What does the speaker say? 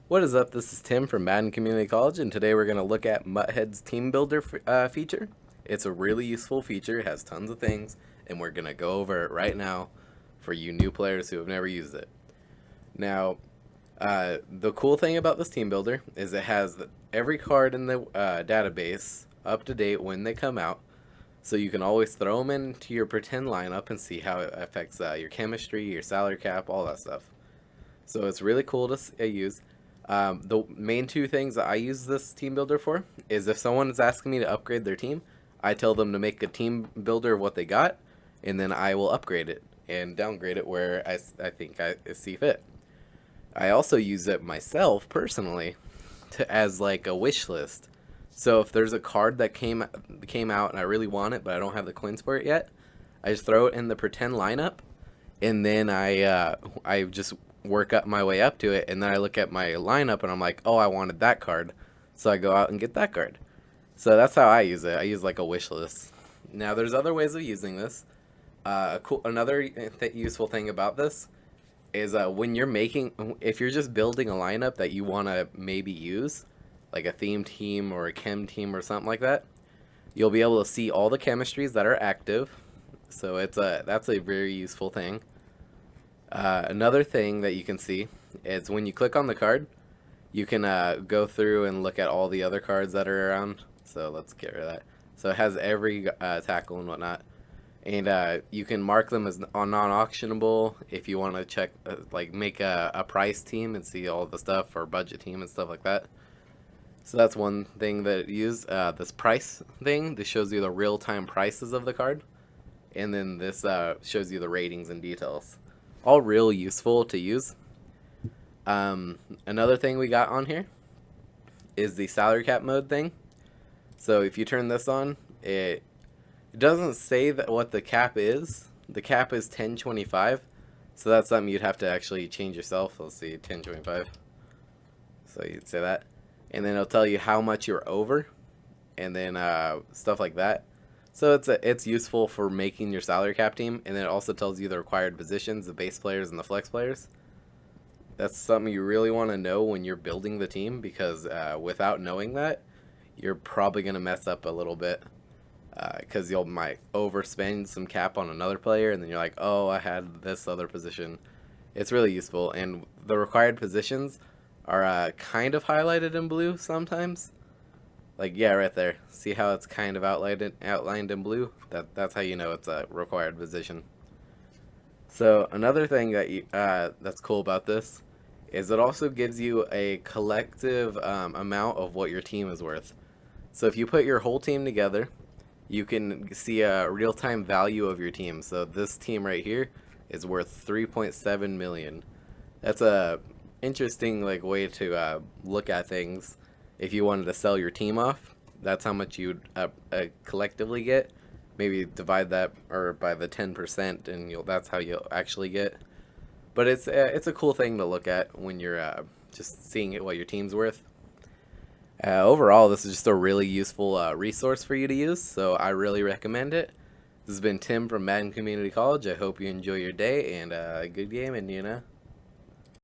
What is up? This is Tim from Madden Community College, and today we're going to look at MutHead's TeamBuilder feature. It's a really useful feature, it has tons of things, and we're going to go over it right now for you new players who have never used it. Now, the cool thing about this TeamBuilder is it has every card in the database up to date when they come out, so you can always throw them into your pretend lineup and see how it affects your chemistry, your salary cap, all that stuff. So it's really cool to use. The main two things that I use this team builder for is if someone is asking me to upgrade their team, I tell them to make a team builder of what they got, and then I will upgrade it and downgrade it where I think I see fit. I also use it myself personally as like a wish list. So if there's a card that came out and I really want it, but I don't have the coins for it yet, I just throw it in the pretend lineup, and then I just work up my way up to it, and then I look at my lineup and I'm like, oh, I wanted that card, so I go out and get that card. So that's how I use it. I use like a wish list. Now there's other ways of using this. Another useful thing about this is when you're if you're just building a lineup that you want to maybe use, like a theme team or a chem team or something like that, you'll be able to see all the chemistries that are active. So that's a very useful thing. Another thing that you can see is when you click on the card, you can go through and look at all the other cards that are around. So let's get rid of that. So it has every tackle and whatnot. And you can mark them as non-auctionable if you want to check, like make a price team and see all the stuff, or budget team and stuff like that. So that's one thing that it use. This price thing, this shows you the real-time prices of the card. And then this shows you the ratings and details. All real useful to use. Another thing we got on here is the salary cap mode thing. So if you turn this on, it doesn't say that what the cap is. The cap is 1025, so that's something you'd have to actually change yourself. Let's see, 1025. So you'd say that, and then it'll tell you how much you're over, and then stuff like that. So it's useful for making your salary cap team, and then it also tells you the required positions, the base players and the flex players. That's something you really want to know when you're building the team, because without knowing that, you're probably going to mess up a little bit, because you might overspend some cap on another player, and then you're like, oh, I had this other position. It's really useful, and the required positions are kind of highlighted in blue sometimes. Like, yeah, right there. See how it's kind of outlined in blue? That's how you know it's a required position. So another thing that that's cool about this is it also gives you a collective amount of what your team is worth. So if you put your whole team together, you can see a real-time value of your team. So this team right here is worth 3.7 million. That's a interesting way to look at things. If you wanted to sell your team off, that's how much you'd collectively get. Maybe divide that by the 10%, and that's how you'll actually get. But it's a cool thing to look at when you're just seeing what your team's worth. Overall, this is just a really useful resource for you to use, so I really recommend it. This has been Tim from Madden Community College. I hope you enjoy your day, and good gaming,